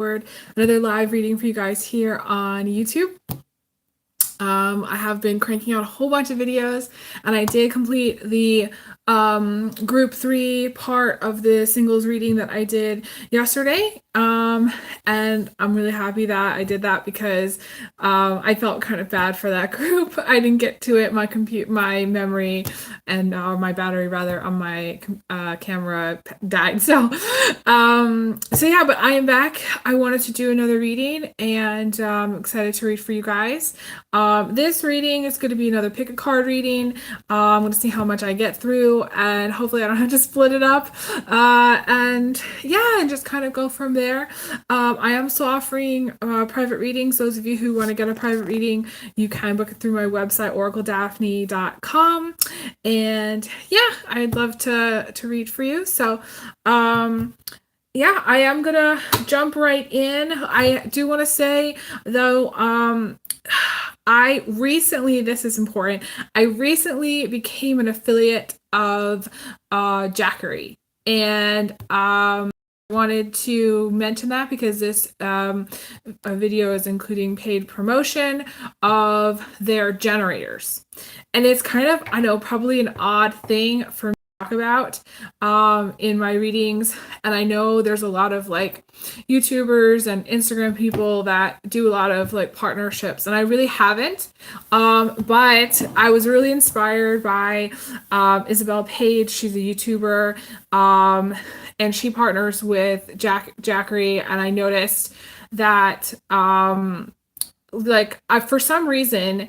Another live reading for you guys here on YouTube. I have been cranking out a whole bunch of videos, and I did complete the group 3 part of the singles reading that I did yesterday. And I'm really happy that I did that because I felt kind of bad for that group. I didn't get to it. My memory and my battery rather on my camera died. So yeah, but I am back. I wanted to do another reading, and I'm excited to read for you guys. This reading is going to be another pick a card reading. I'm going to see how much I get through, and hopefully I don't have to split it up. And yeah, and just kind of go from there. I am still offering private readings. Those of you who want to get a private reading, you can book it through my website, oracledaphne.com. And yeah, I'd love to read for you. So, yeah, I am gonna jump right in. I do want to say though, this is important. I recently became an affiliate of Jackery, and wanted to mention that because this video is including paid promotion of their generators. And it's kind of, I know, probably an odd thing for me to talk about in my readings. And I know there's a lot of like YouTubers and Instagram people that do a lot of like partnerships, and I really haven't. But I was really inspired by Isabel Page. She's a YouTuber. And she partners with Jackery, and I noticed that for some reason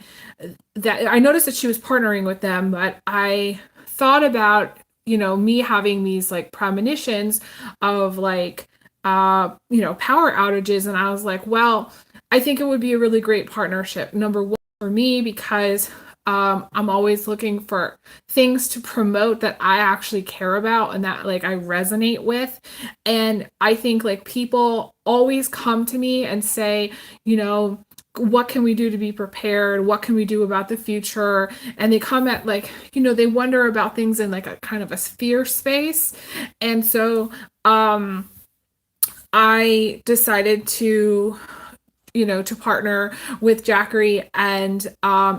that I noticed that she was partnering with them, but I thought about, me having these like premonitions of like power outages, and I was like, well, I think it would be a really great partnership. Number one for me, because I'm always looking for things to promote that I actually care about and that like I resonate with. And I think like people always come to me and say, what can we do to be prepared? What can we do about the future? And they come at like, they wonder about things in like a kind of a fear space. And so I decided to partner with Jackery. And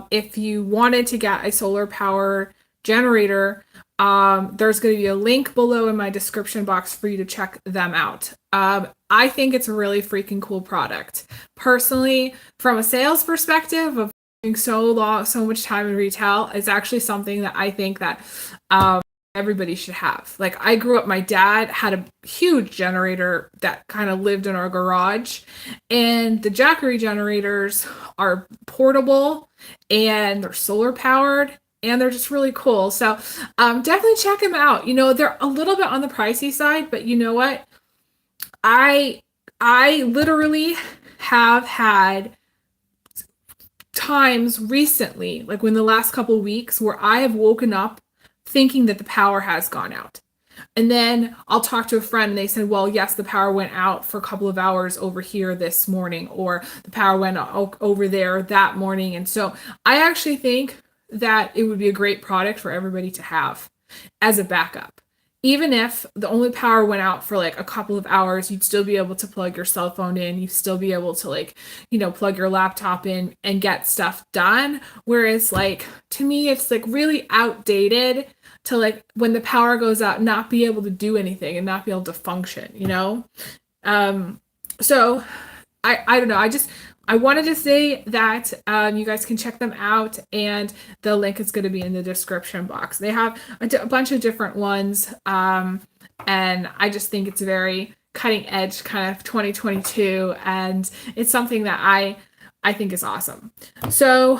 if you wanted to get a solar power generator, there's going to be a link below in my description box for you to check them out. I think it's a really freaking cool product. Personally, from a sales perspective of so much time in retail, it's actually something that I think that everybody should have. Like, I grew up, my dad had a huge generator that kind of lived in our garage, and the Jackery generators are portable and they're solar powered and they're just really cool. So definitely check them out. They're a little bit on the pricey side, but you know what? I literally have had times recently, like in the last couple of weeks, where I have woken up thinking that the power has gone out. And then I'll talk to a friend and they said, well, yes, the power went out for a couple of hours over here this morning, or the power went over there that morning. And so I actually think that it would be a great product for everybody to have as a backup. Even if the only power went out for like a couple of hours, you'd still be able to plug your cell phone in. You'd still be able to like, plug your laptop in and get stuff done. Whereas like, to me, it's like really outdated to like when the power goes out, not be able to do anything and not be able to function, So I don't know. I wanted to say that you guys can check them out, and the link is going to be in the description box. They have a bunch of different ones, and I just think it's very cutting edge kind of 2022, and it's something that I think is awesome. So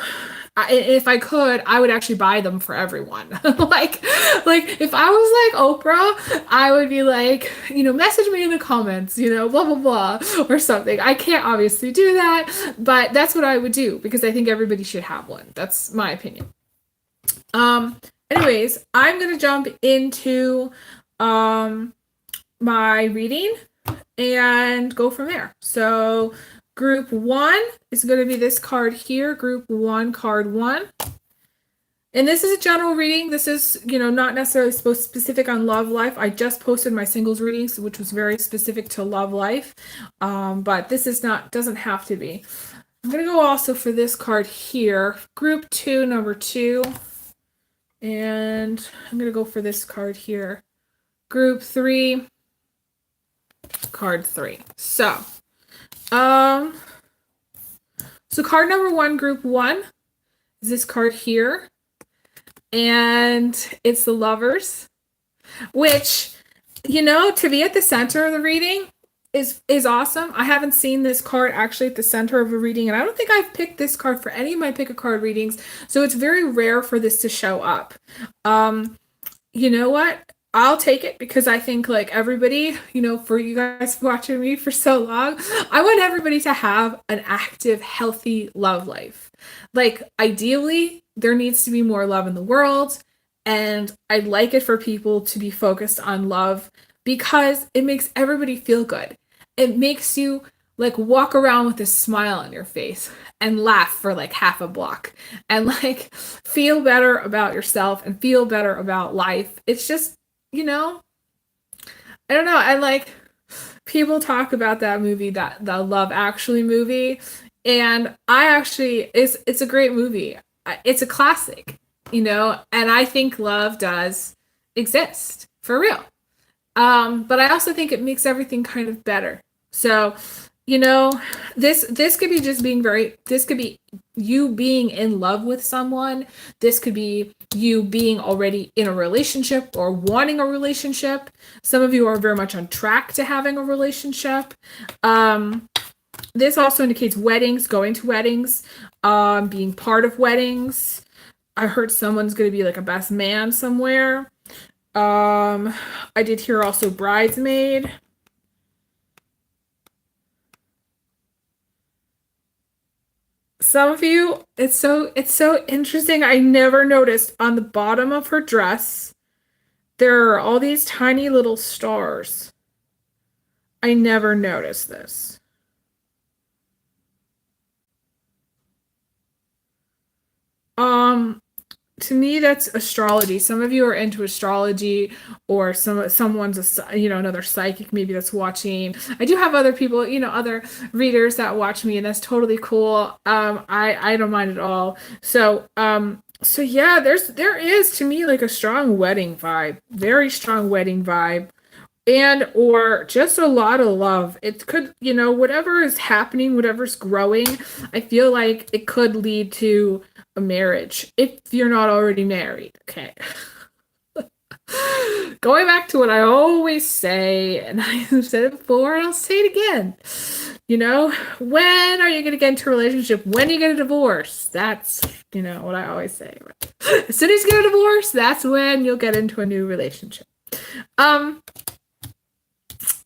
if I could, I would actually buy them for everyone. like if I was like Oprah, I would be like, message me in the comments, blah, blah, blah, or something. I can't obviously do that, but that's what I would do because I think everybody should have one. That's my opinion. Anyways, I'm going to jump into my reading and go from there. So Group 1 is going to be this card here, Group 1, card 1. And this is a general reading. This is, not necessarily supposed specific on love life. I just posted my singles readings, which was very specific to love life. But this is not, doesn't have to be. I'm going to go also for this card here, group 2, number 2. And I'm going to go for this card here, group 3, card 3. So card number 1, group 1, is this card here. And it's the Lovers, which, to be at the center of the reading is awesome. I haven't seen this card actually at the center of a reading, and I don't think I've picked this card for any of my pick a card readings, so it's very rare for this to show up. You know what? I'll take it, because I think, like, everybody, for you guys watching me for so long, I want everybody to have an active, healthy love life. Like, ideally, there needs to be more love in the world, and I'd like it for people to be focused on love, because it makes everybody feel good. It makes you, like, walk around with a smile on your face and laugh for like half a block and like feel better about yourself and feel better about life. It's just, I don't know. I like, people talk about that movie, that the Love Actually movie, and I actually, it's a great movie. It's a classic, and I think love does exist for real. But I also think it makes everything kind of better. So, this could be just being this could be you being in love with someone. This could be you being already in a relationship or wanting a relationship. Some of you are very much on track to having a relationship. This also indicates weddings, going to weddings, being part of weddings. I heard someone's going to be like a best man somewhere. I did hear also bridesmaid. Some of you, it's so interesting. I never noticed on the bottom of her dress, there are all these tiny little stars. I never noticed this. To me, that's astrology. Some of you are into astrology, or someone's another psychic maybe that's watching. I do have other people, other readers that watch me, and that's totally cool. I don't mind at all. So yeah, there is to me like a strong wedding vibe, very strong wedding vibe. And or just a lot of love. It could, whatever is happening, whatever's growing, I feel like it could lead to a marriage if you're not already married. Okay. Going back to what I always say, and I've said it before and I'll say it again. When are you going to get into a relationship? When are you get a divorce? That's, what I always say. As soon as you get a divorce, that's when you'll get into a new relationship.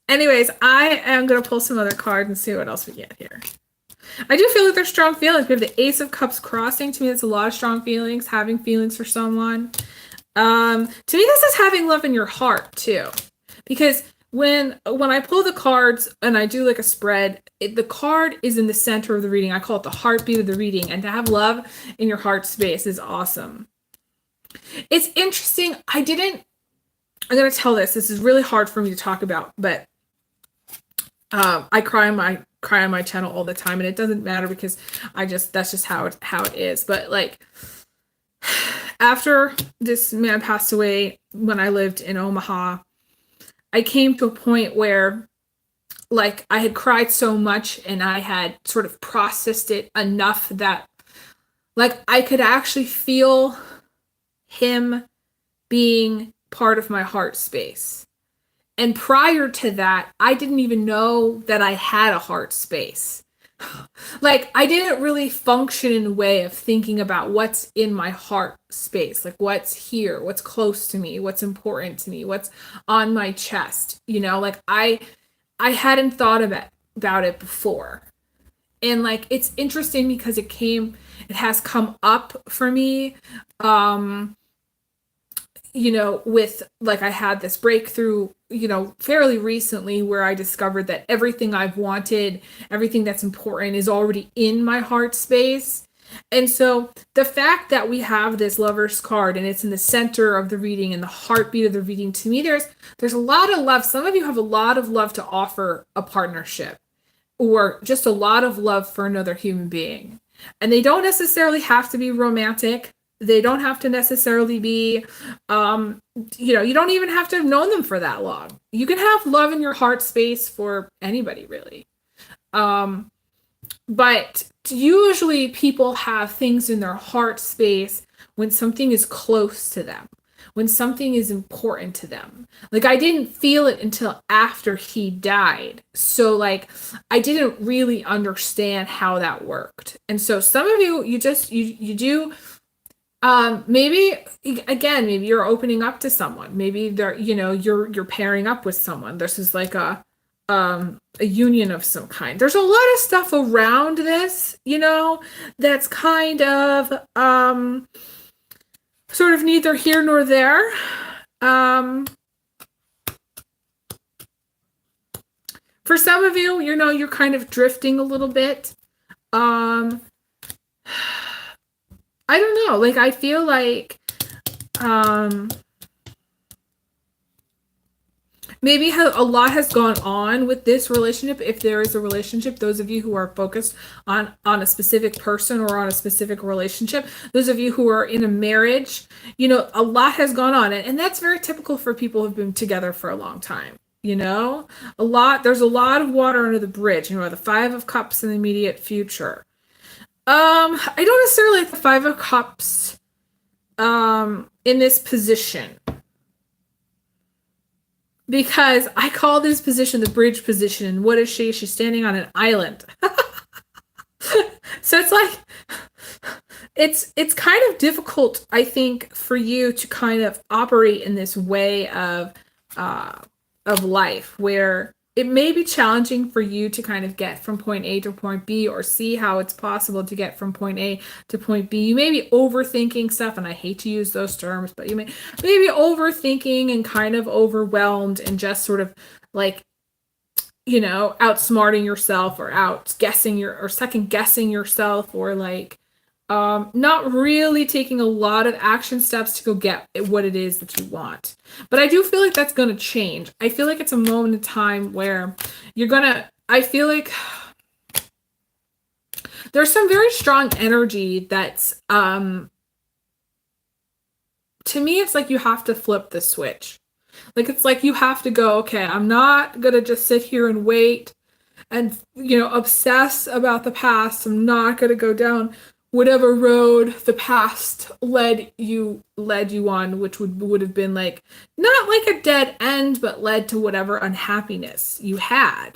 Anyways, I am going to pull some other cards and see what else we get here. I do feel like there's strong feelings. We have the Ace of Cups crossing. To me, that's a lot of strong feelings, having feelings for someone. To me, this is having love in your heart, too. Because when I pull the cards and I do like a spread, the card is in the center of the reading. I call it the heartbeat of the reading. And to have love in your heart space is awesome. It's interesting. I'm going to tell this. This is really hard for me to talk about, but I cry on my channel all the time, and it doesn't matter because that's just how it is. But like, after this man passed away when I lived in Omaha, I came to a point where like I had cried so much and I had sort of processed it enough that like I could actually feel him being part of my heart space. And prior to that, I didn't even know that I had a heart space. Like, I didn't really function in a way of thinking about what's in my heart space. Like, what's here, what's close to me, what's important to me, what's on my chest. Like, I hadn't thought about it before. And, like, it's interesting because it has come up for me, with like I had this breakthrough, fairly recently where I discovered that everything I've wanted, everything that's important is already in my heart space. And so the fact that we have this Lover's card and it's in the center of the reading and the heartbeat of the reading, to me, there's a lot of love. Some of you have a lot of love to offer a partnership or just a lot of love for another human being. And they don't necessarily have to be romantic. They don't have to necessarily be, you don't even have to have known them for that long. You can have love in your heart space for anybody, really. But usually people have things in their heart space when something is close to them, when something is important to them. Like, I didn't feel it until after he died. So, like, I didn't really understand how that worked. And so some of you, you do, maybe, again, maybe you're opening up to someone. Maybe you're pairing up with someone. This is like a union of some kind. There's a lot of stuff around this, that's kind of sort of neither here nor there. For some of you, you're kind of drifting a little bit. I don't know. Like, I feel like maybe a lot has gone on with this relationship. If there is a relationship, those of you who are focused on a specific person or on a specific relationship, those of you who are in a marriage, a lot has gone on. And that's very typical for people who've been together for a long time. There's a lot of water under the bridge, the Five of Cups in the immediate future. I don't necessarily like the Five of Cups in this position, because I call this position the bridge position. And what is she? She's standing on an island. So it's like, it's kind of difficult, I think, for you to kind of operate in this way of life, where it may be challenging for you to kind of get from point A to point B, or see how it's possible to get from point A to point B. You may be overthinking stuff, and I hate to use those terms, but you may be overthinking and kind of overwhelmed and just sort of like, outsmarting yourself or or second guessing yourself, or like not really taking a lot of action steps to go get what it is that you want. But I do feel like that's going to change. I feel like it's a moment in time where I feel like there's some very strong energy that's, to me, it's like you have to flip the switch. Like, it's like you have to go, okay, I'm not going to just sit here and wait and, obsess about the past. I'm not going to go down whatever road the past led you on, which would have been like, not like a dead end, but led to whatever unhappiness you had.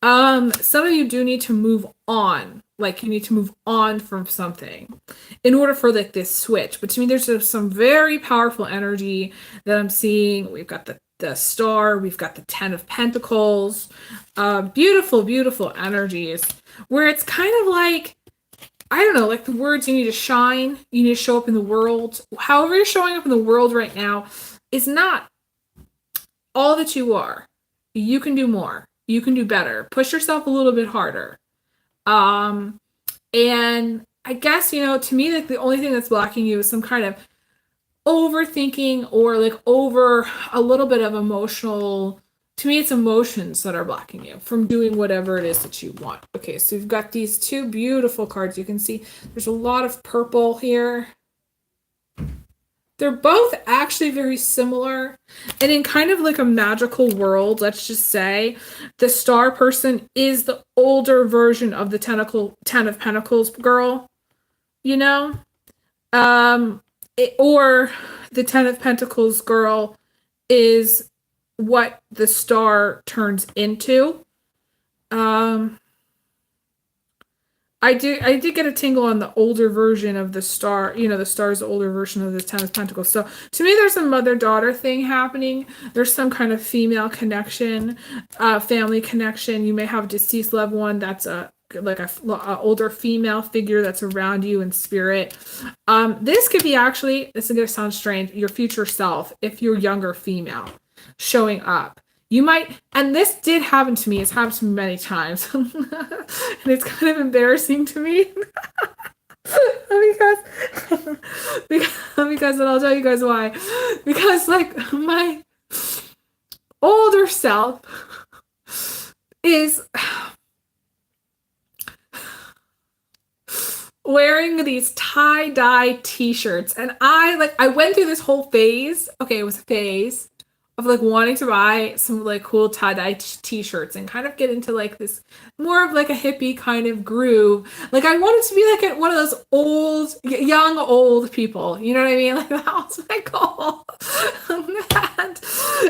Some of you do need to move on. Like, you need to move on from something in order for like this switch. But to me, there's some very powerful energy that I'm seeing. We've got the Star, we've got the Ten of Pentacles, beautiful, beautiful energies, where it's kind of like, I don't know, like the words, you need to shine, you need to show up in the world. However you're showing up in the world right now is not all that you are. You can do more. You can do better. Push yourself a little bit harder. And I guess, to me, like the only thing that's blocking you is some kind of overthinking, or like over a little bit of emotional. To me, it's emotions that are blocking you from doing whatever it is that you want. Okay, so we've got these two beautiful cards. You can see there's a lot of purple here. They're both actually very similar. And in kind of like a magical world, let's just say, the Star person is the older version of the Ten of Pentacles girl, or the Ten of Pentacles girl is what the Star turns into. I did get a tingle on the older version of the Star. The Star's the older version of the Ten of Pentacles. So to me, there's a mother-daughter thing happening. There's some kind of female connection, family connection. You may have a deceased loved one that's a older female figure that's around you in spirit. This could be actually, this is going to sound strange, your future self, if you're younger female, showing up. You might, and this did happen to me. It's happened to me many times. And it's kind of embarrassing to me. because and I'll tell you guys why. Because like my older self is wearing these tie-dye t-shirts, and I went through this whole phase. Okay, it was a phase of like wanting to buy some like cool tie-dye t-shirts and kind of get into like this more of like a hippie kind of groove. Like I wanted to be like one of those young old people, you know what I mean? Like that was my goal.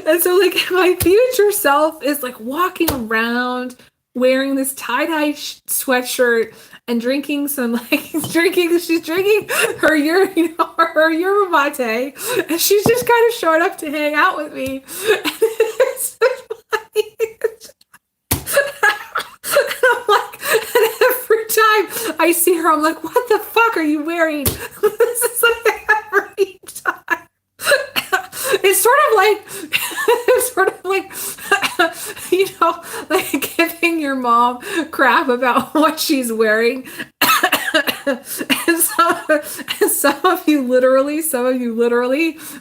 And so like my future self is like walking around wearing this tie-dye sweatshirt and drinking some like she's drinking her her yerba mate, and she's just kind of showing up to hang out with me. And it's funny. And I'm like, and every time I see her, I'm like, what the fuck are you wearing? This is like every time. It's sort of like like giving your mom crap about what she's wearing. and some of you literally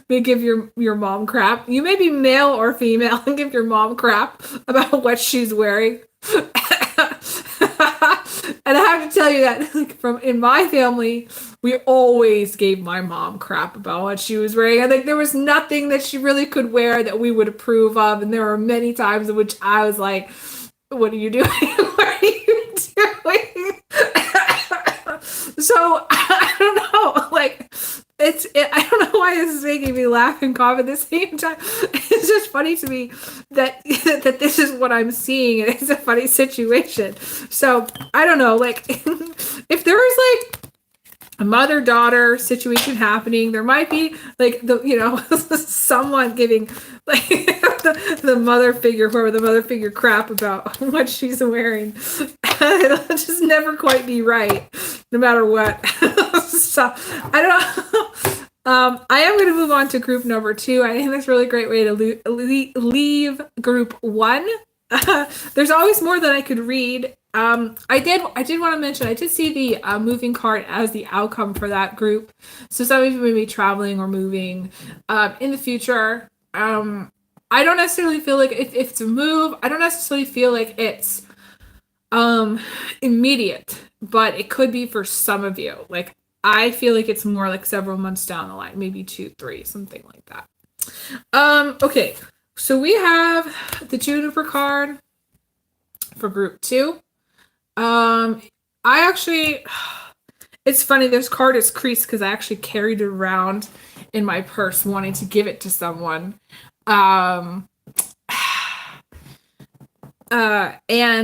may give your mom crap. You may be male or female and give your mom crap about what she's wearing. And I have to tell you that like, in my family, we always gave my mom crap about what she was wearing. I think there was nothing that she really could wear that we would approve of. And there were many times in which I was like, what are you doing? What are you doing? So I don't know. Like, I don't know why this is making me laugh and cough at the same time. It's just funny to me that this is what I'm seeing, and it's a funny situation. So I don't know. Like, if there was like a mother-daughter situation happening, there might be like someone giving like the mother figure, whoever the mother figure, crap about what she's wearing. It'll just never quite be right, no matter what. So I don't. I am going to move on to group number 2. I think that's a really great way to leave group 1. There's always more that I could read. I did want to mention, I did see the moving card as the outcome for that group. So some of you may be traveling or moving in the future. I don't necessarily feel like if it's a move, I don't necessarily feel like it's immediate, but it could be for some of you. Like, I feel like it's more like several months down the line, maybe 2, 3, something like that. Okay, so we have the Juniper card for group 2. It's funny, this card is creased because I actually carried it around in my purse wanting to give it to someone. And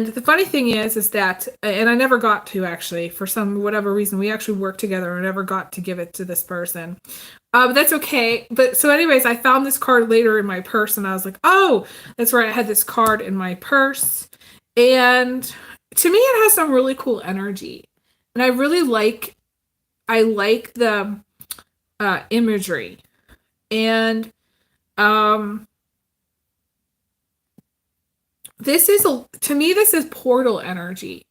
the funny thing is that, and I never got to actually, for whatever reason, we actually worked together and I never got to give it to this person. But that's okay. But so anyways, I found this card later in my purse and I was like, oh, that's right. I had this card in my purse. And to me, it has some really cool energy. And I like the imagery. And, this is portal energy.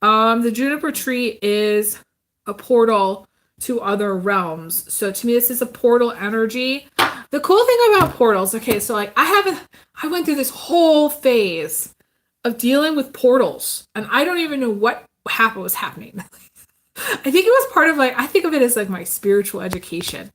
The juniper tree is a portal to other realms. So to me, this is a portal energy. The cool thing about portals, okay, so like I went through this whole phase of dealing with portals, and I don't even know what was happening. I think it was part of I think of it as like my spiritual education,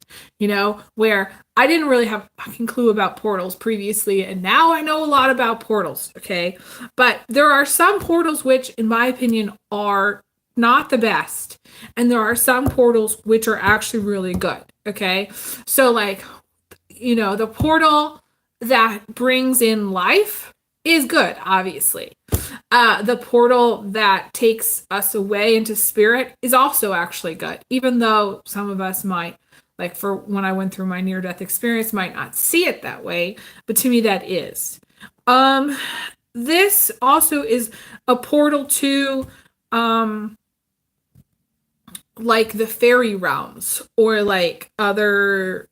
where I didn't really have a fucking clue about portals previously, and now I know a lot about portals, okay? But there are some portals which, in my opinion, are not the best, and there are some portals which are actually really good, okay? So the portal that brings in life is good, obviously. The portal that takes us away into spirit is also actually good, even though some of us might, for when I went through my near-death experience, might not see it that way, but to me that is. This also is a portal to the fairy realms or other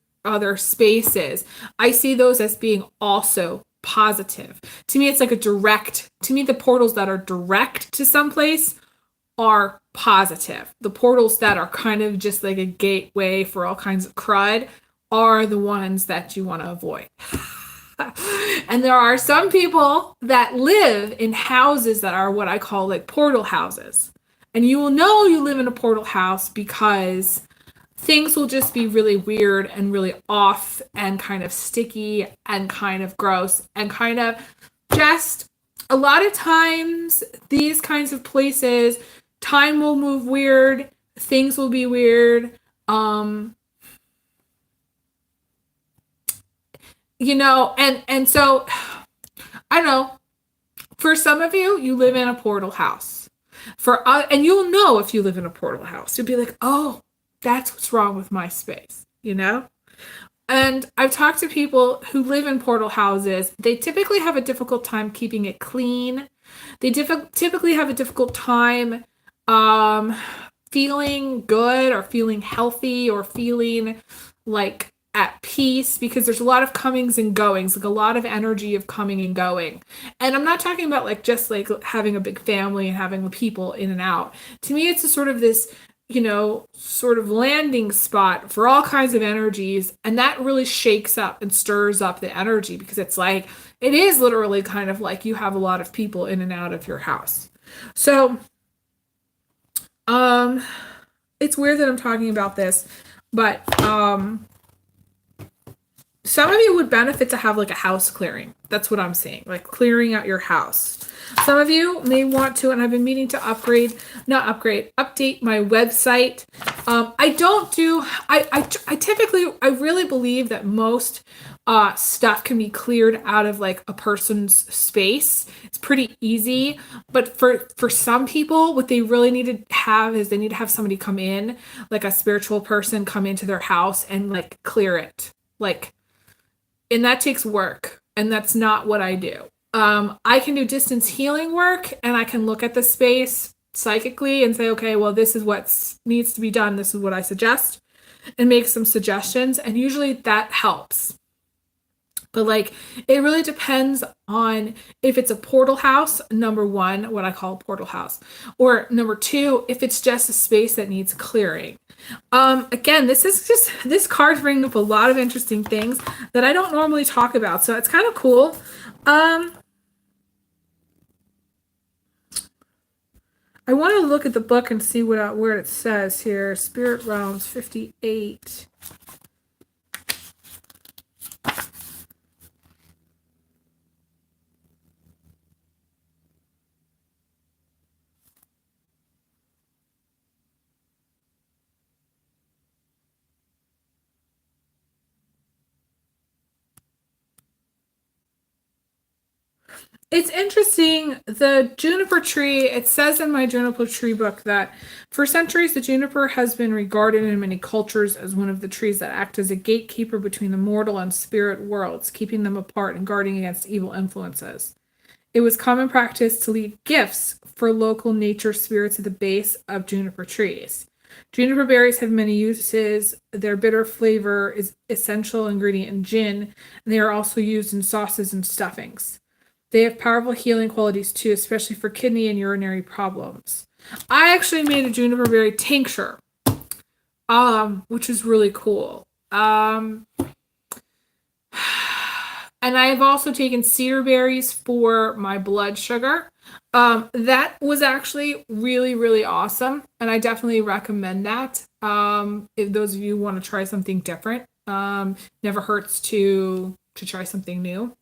spaces. I see those as being also positive. To me, it's like the portals that are direct to someplace are positive. The portals that are kind of just like a gateway for all kinds of crud are the ones that you want to avoid. And there are some people that live in houses that are what I call like portal houses. And you will know you live in a portal house because things will just be really weird and really off and kind of sticky and kind of gross and kind of just a lot of times these kinds of places, time will move weird, things will be weird. You know, and so I don't know, for some of you, you live in a portal house. And you'll know if you live in a portal house. You'll be like, oh, that's what's wrong with my space, you know? And I've talked to people who live in portal houses. They typically have a difficult time keeping it clean. They typically have a difficult time feeling good or feeling healthy or feeling like at peace, because there's a lot of comings and goings, like a lot of energy of coming and going. And I'm not talking about like just like having a big family and having people in and out. To me, it's a sort of this, you know, sort of landing spot for all kinds of energies. And that really shakes up and stirs up the energy, because it's like, it is literally kind of like you have a lot of people in and out of your house. So, it's weird that I'm talking about this, but, some of you would benefit to have like a house clearing. That's what I'm saying, like clearing out your house. Some of you may want to, and I've been meaning to update my website. I really believe that most stuff can be cleared out of like a person's space. It's pretty easy, but for some people, what they really need to have is they need to have somebody come in, like a spiritual person come into their house and like clear it. Like, and that takes work, and that's not what I do. I can do distance healing work, and I can look at the space psychically and say, okay, well, this is what needs to be done. This is what I suggest, and make some suggestions. And usually that helps. But like, it really depends on if it's a portal house, number one, what I call a portal house, or number two, if it's just a space that needs clearing. Again, this card's bringing up a lot of interesting things that I don't normally talk about. So it's kind of cool. I want to look at the book and see where it says here. Spirit Realms 58. It's interesting, the juniper tree, it says in my juniper tree book that for centuries, the juniper has been regarded in many cultures as one of the trees that act as a gatekeeper between the mortal and spirit worlds, keeping them apart and guarding against evil influences. It was common practice to leave gifts for local nature spirits at the base of juniper trees. Juniper berries have many uses. Their bitter flavor is essential ingredient in gin, and they are also used in sauces and stuffings. They have powerful healing qualities too, especially for kidney and urinary problems. I actually made a juniper berry tincture, which is really cool. And I've also taken cedar berries for my blood sugar. That was actually really, really awesome. And I definitely recommend that. If those of you want to try something different, never hurts to try something new.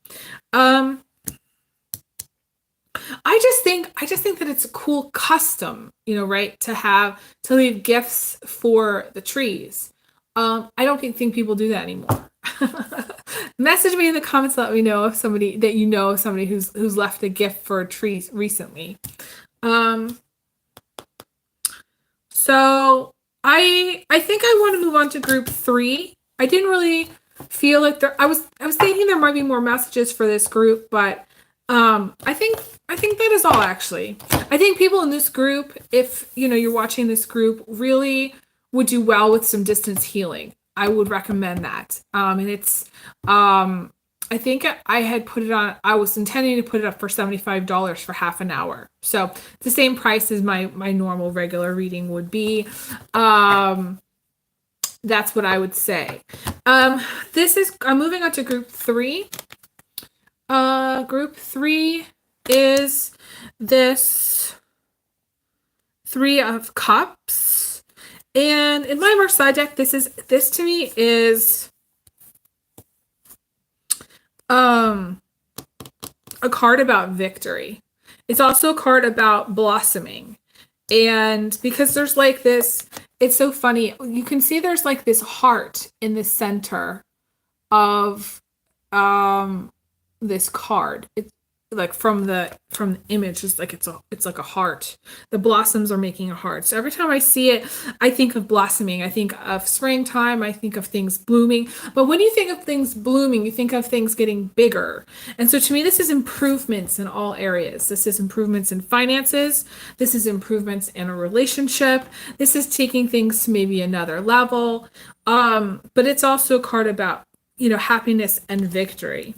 I just think that it's a cool custom, you know, right? To leave gifts for the trees. I don't think people do that anymore. Message me in the comments, let me know if somebody who's left a gift for a tree recently. So I think I want to move on to group 3. I didn't really feel like I was thinking there might be more messages for this group, but I think that is all, actually. I think people in this group, if you're watching this group, really would do well with some distance healing. I would recommend that. And it's I think I had put it on, I was intending to put it up for $75 for half an hour. So the same price as my normal regular reading would be. That's what I would say. I'm moving on to group 3. Group 3 is this 3 of Cups. And in my Marseille deck, this to me is a card about victory. It's also a card about blossoming. And because there's like this, it's so funny. You can see there's like this heart in the center of this card. It's like from the image, it's like a heart. The blossoms are making a heart. So every time I see it, I think of blossoming. I think of springtime. I think of things blooming. But when you think of things blooming, you think of things getting bigger. And so to me, this is improvements in all areas. This is improvements in finances. This is improvements in a relationship. This is taking things to maybe another level. But it's also a card about, happiness and victory.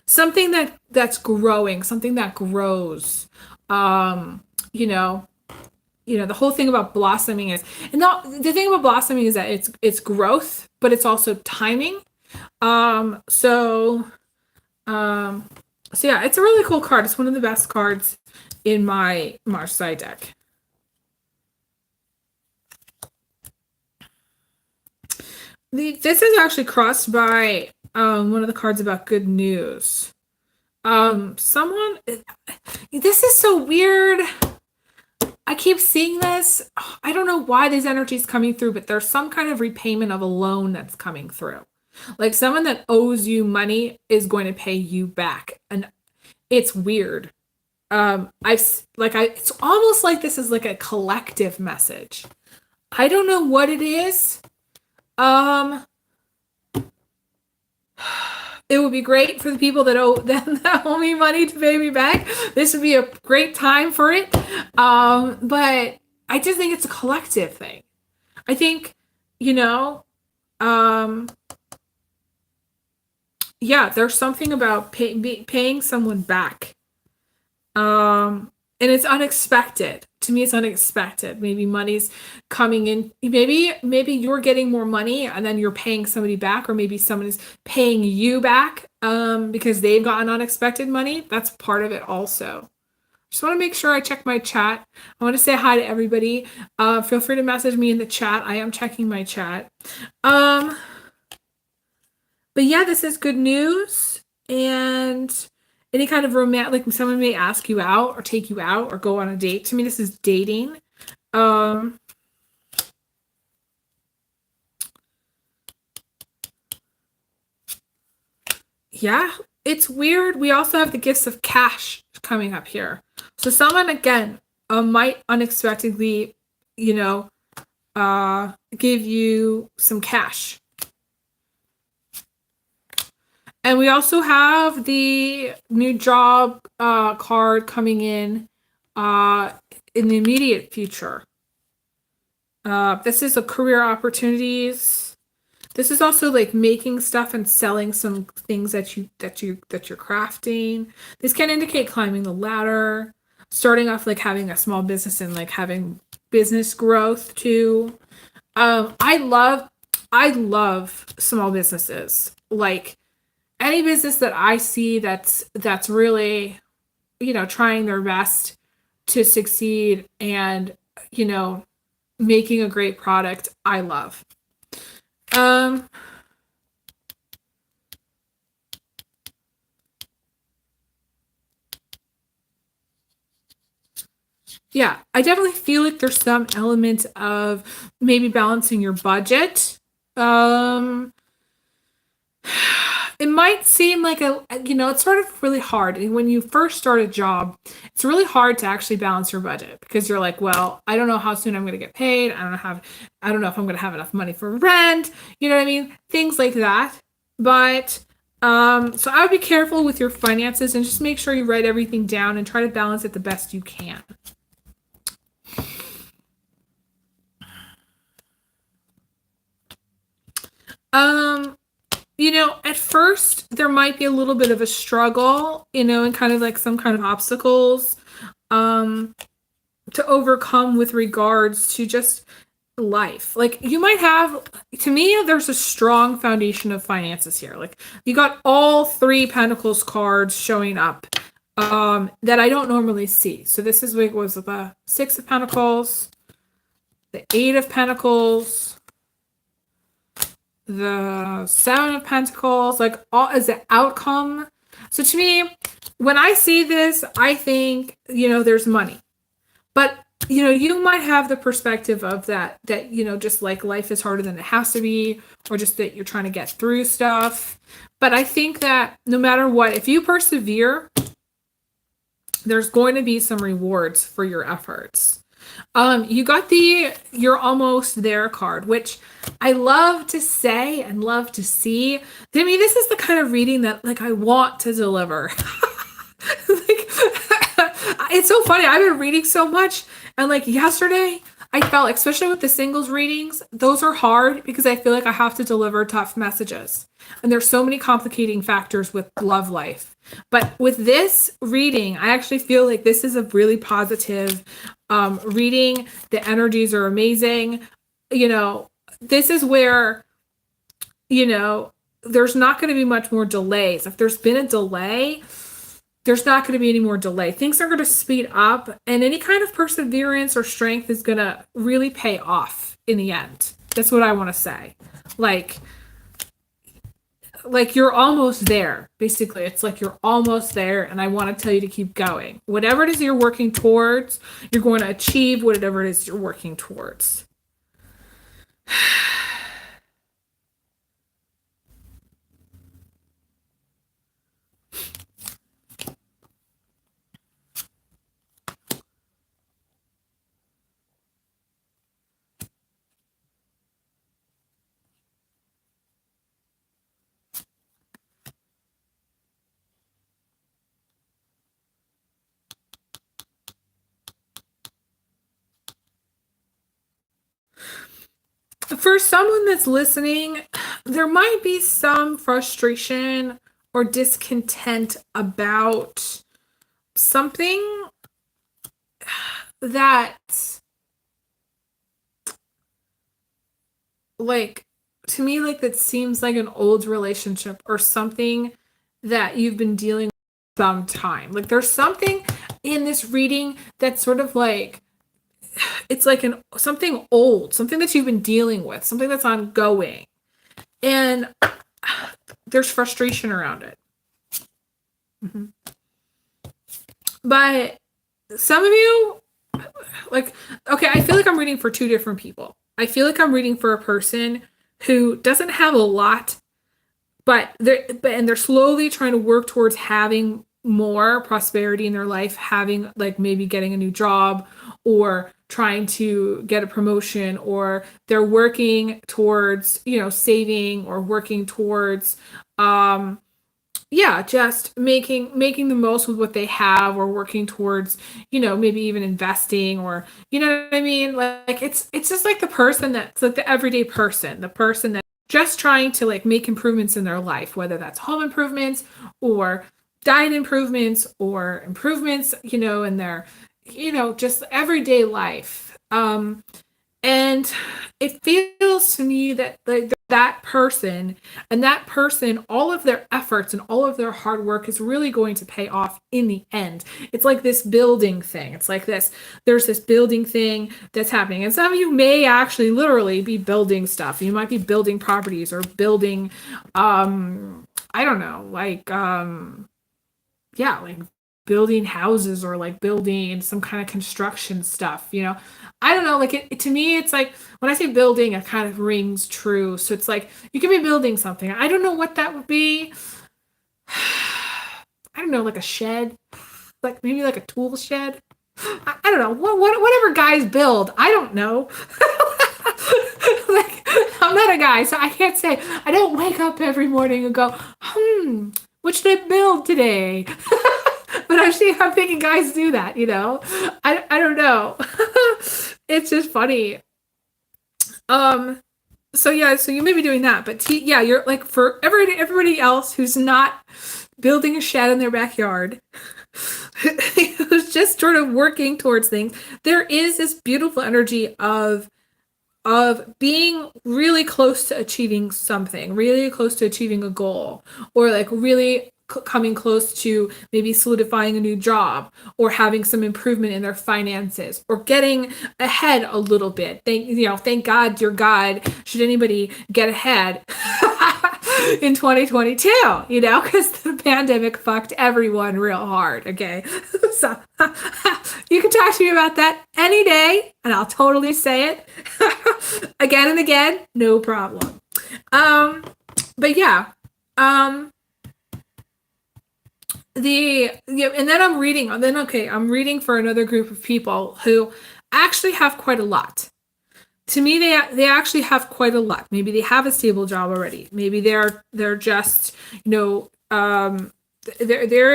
Something that's growing, something that grows. The whole thing about blossoming is, and the thing about blossoming is that it's growth, but it's also timing. So yeah, it's a really cool card. It's one of the best cards in my Marseille deck. This is actually crossed by one of the cards about good news. This is so weird. I keep seeing this. I don't know why this energy is coming through, but there's some kind of repayment of a loan that's coming through. Like someone that owes you money is going to pay you back. And it's weird. It's almost like this is like a collective message. I don't know what it is. It would be great for the people that owe me money to pay me back. This would be a great time for it. But I just think it's a collective thing. I think, there's something about paying someone back. And it's unexpected. To me, it's unexpected. Maybe money's coming in. Maybe you're getting more money and then you're paying somebody back, or maybe someone is paying you back because they've gotten unexpected money. That's part of it also. Just want to make sure I check my chat. I want to say hi to everybody. Feel free to message me in the chat. I am checking my chat. But yeah, this is good news. And any kind of romantic, like someone may ask you out or take you out or go on a date. To me, this is dating. Yeah, it's weird. We also have the gifts of cash coming up here. So someone, again, might unexpectedly, give you some cash. And we also have the new job card coming in the immediate future. This is a career opportunities. This is also like making stuff and selling some things that you're crafting. This can indicate climbing the ladder, starting off like having a small business and like having business growth too. I love small businesses. Like any business that I see that's really, trying their best to succeed and, making a great product, I love. Yeah, I definitely feel like there's some element of maybe balancing your budget. It might seem like it's sort of really hard. And when you first start a job, it's really hard to actually balance your budget because you're like, well, I don't know how soon I'm going to get paid. I don't know if I'm going to have enough money for rent. You know what I mean? Things like that. But, so I would be careful with your finances and just make sure you write everything down and try to balance it the best you can. at first there might be a little bit of a struggle, and kind of like some kind of obstacles um to overcome with regards to just life. Like you might have, to me, there's a strong foundation of finances here. Like you got all three pentacles cards showing up that I don't normally see. So this is what was the Six of Pentacles, the Eight of Pentacles, the Seven of Pentacles, like all as the outcome. So to me, when I see this, I think, there's money. But, you might have the perspective of that, just like life is harder than it has to be, or just that you're trying to get through stuff. But I think that no matter what, if you persevere, there's going to be some rewards for your efforts. You got the "you're almost there" card, which I love to say and love to see. I mean, this is the kind of reading that like I want to deliver. Like, it's so funny. I've been reading so much, and like yesterday, I felt like, especially with the singles readings, those are hard because I feel like I have to deliver tough messages. And there's so many complicating factors with love life. But with this reading, I actually feel like this is a really positive reading. The energies are amazing. This is where, there's not going to be much more delays. If there's been a delay, there's not going to be any more delay. Things are going to speed up, and any kind of perseverance or strength is going to really pay off in the end. That's what I want to say. Like you're almost there. Basically, it's like you're almost there, and I want to tell you to keep going. Whatever it is you're working towards, you're going to achieve whatever it is you're working towards. For someone that's listening, there might be some frustration or discontent about something that, like, to me, like, that seems like an old relationship or something that you've been dealing with some time. Like, there's something in this reading that's sort of like, it's like something old, something that you've been dealing with, something that's ongoing. And there's frustration around it. Mm-hmm. But some of you, like, okay, I feel like I'm reading for two different people. I feel like I'm reading for a person who doesn't have a lot, but they're slowly trying to work towards having more prosperity in their life, having like maybe getting a new job or trying to get a promotion, or they're working towards, saving or working towards, just making the most with what they have, or working towards, maybe even investing, or, you know what I mean? Like it's just like the person that's like the everyday person, the person that's just trying to like make improvements in their life, whether that's home improvements or diet improvements or improvements, in their, just everyday life. And it feels to me that like that person, all of their efforts and all of their hard work is really going to pay off in the end. It's like this building thing. It's like there's this building thing that's happening. And some of you may actually literally be building stuff. You might be building properties or building, I don't know, like, like building houses or like building some kind of construction stuff, I don't know, like it to me, it's like when I say building, it kind of rings true. So it's like you can be building something. I don't know what that would be. I don't know, like a shed, like maybe like a tool shed. I don't know, whatever guys build. I don't know. Like, I'm not a guy, so I can't say. I don't wake up every morning and go, what should I build today? But I'm thinking guys do that, I don't know. It's just funny. So yeah, so you may be doing that, but yeah, you're like for everybody else who's not building a shed in their backyard, who's just sort of working towards things, there is this beautiful energy of being really close to achieving something, really close to achieving a goal, or like really coming close to maybe solidifying a new job, or having some improvement in their finances, or getting ahead a little bit. Thank God, dear God, should anybody get ahead in 2022, because the pandemic fucked everyone real hard. Okay. So you can talk to me about that any day and I'll totally say it again and again, no problem. But yeah, and then I'm reading for another group of people who actually have quite a lot. To me, they actually have quite a lot. Maybe they have a stable job already. Maybe they're just, there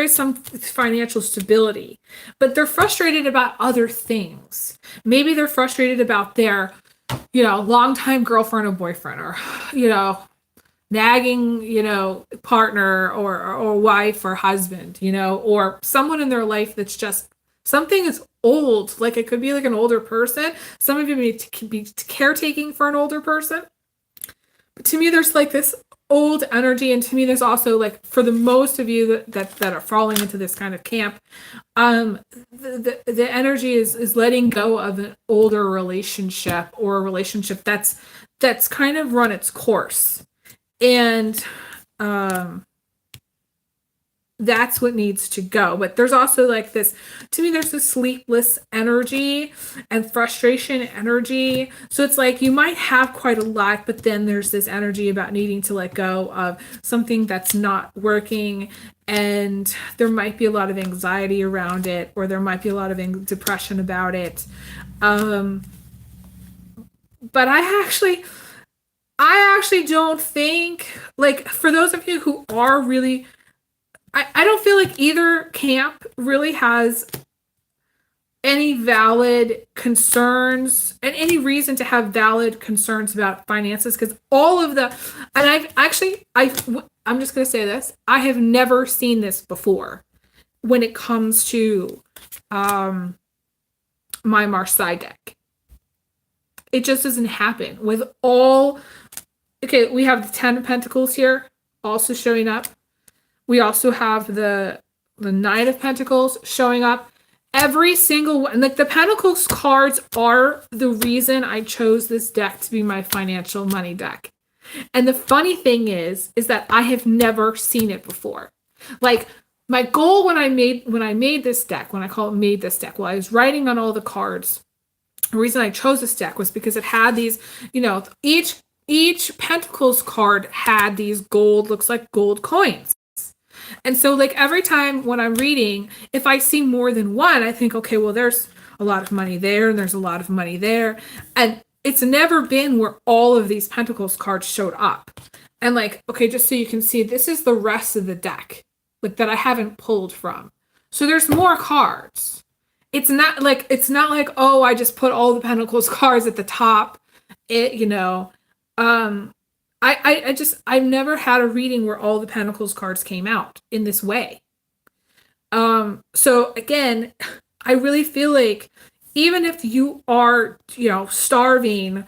is some financial stability, but they're frustrated about other things. Maybe they're frustrated about their, longtime girlfriend or boyfriend, or, nagging, partner or wife or husband, or someone in their life that's just something is old. Like it could be like an older person. Some of you may be caretaking for an older person. But to me, there's like this old energy. And to me, there's also like, for the most of you that are falling into this kind of camp, the energy is letting go of an older relationship, or a relationship that's kind of run its course. And that's what needs to go. But there's also like this, to me, there's this sleepless energy and frustration energy. So it's like you might have quite a lot, but then there's this energy about needing to let go of something that's not working. And there might be a lot of anxiety around it, or there might be a lot of depression about it. But I actually don't think, like, for those of you who are really, I don't feel like either camp really has any valid concerns and any reason to have valid concerns about finances, because all of the, and I'm just going to say this, I have never seen this before when it comes to my Marseille deck. It just doesn't happen with all. Okay, we have the 10 of Pentacles here also showing up. We also have the 9 of Pentacles showing up. Every single one, like the Pentacles cards are the reason I chose this deck to be my financial money deck. And the funny thing is that I have never seen it before. Like my goal when I made this deck, when I made this deck, while I was writing on all the cards, the reason I chose this deck was because it had these, each Pentacles card had these looks like gold coins. And so like every time when I'm reading, if I see more than one, I think, okay, well, there's a lot of money there and there's a lot of money there. And it's never been where all of these Pentacles cards showed up. And like, okay, just so you can see, this is the rest of the deck, like that I haven't pulled from. So there's more cards. It's not like, oh, I just put all the Pentacles cards at the top. I've never had a reading where all the Pentacles cards came out in this way. So again, I really feel like even if you are, starving,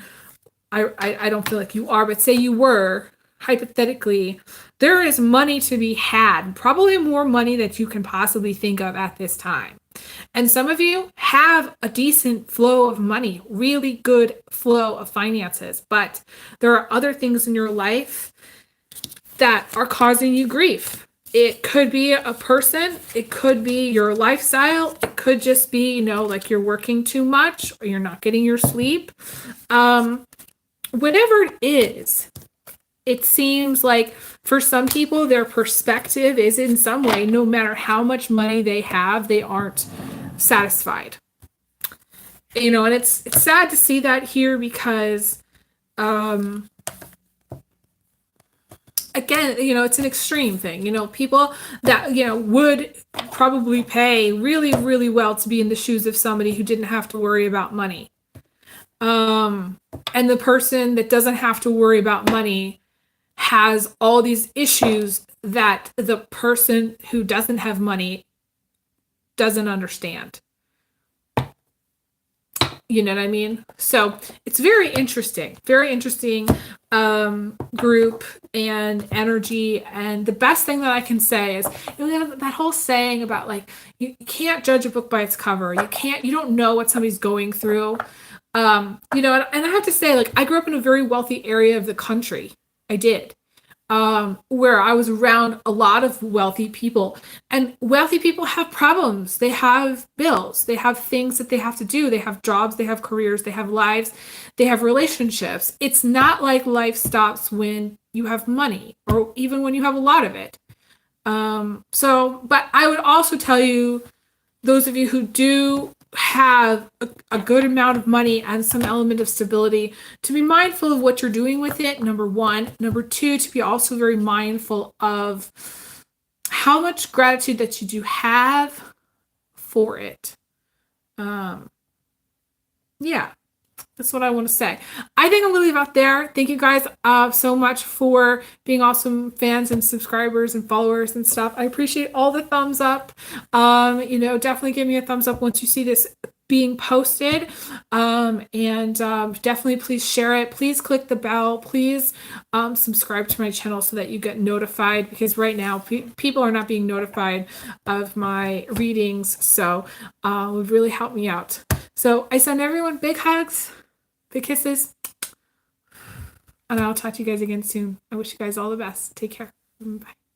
I don't feel like you are, but say you were, hypothetically, there is money to be had, probably more money that you can possibly think of at this time. And some of you have a decent flow of money, really good flow of finances, but there are other things in your life that are causing you grief. It could be a person, it could be your lifestyle, it could just be, like you're working too much or you're not getting your sleep. Whatever it is, it seems like for some people, their perspective is in some way, no matter how much money they have, they aren't satisfied. And it's sad to see that here because, again, it's an extreme thing. People that, would probably pay really, really well to be in the shoes of somebody who didn't have to worry about money. And the person that doesn't have to worry about money has all these issues that the person who doesn't have money doesn't understand. You know what I mean? So it's very interesting group and energy. And the best thing that I can say is, you know, that whole saying about like, you can't judge a book by its cover. You don't know what somebody's going through. You know, and I have to say, like, I grew up in a very wealthy area of the country. I did. Where I was around a lot of wealthy people, and wealthy people have problems. They have bills. They have things that they have to do. They have jobs. They have careers. They have lives. They have relationships. It's not like life stops when you have money or even when you have a lot of it. But I would also tell you, those of you who do have a good amount of money and some element of stability, to be mindful of what you're doing with it, number one. Number two, to be also very mindful of how much gratitude that you do have for it. Yeah, that's what I want to say. I think I'm going to leave out there. Thank you guys so much for being awesome fans and subscribers and followers and stuff. I appreciate all the thumbs up. You know, definitely give me a thumbs up once you see this being posted. Definitely please share it. Please click the bell. Please subscribe to my channel so that you get notified, because right now people are not being notified of my readings. So it would really help me out. So I send everyone big hugs, big kisses, and I'll talk to you guys again soon. I wish you guys all the best. Take care. Bye.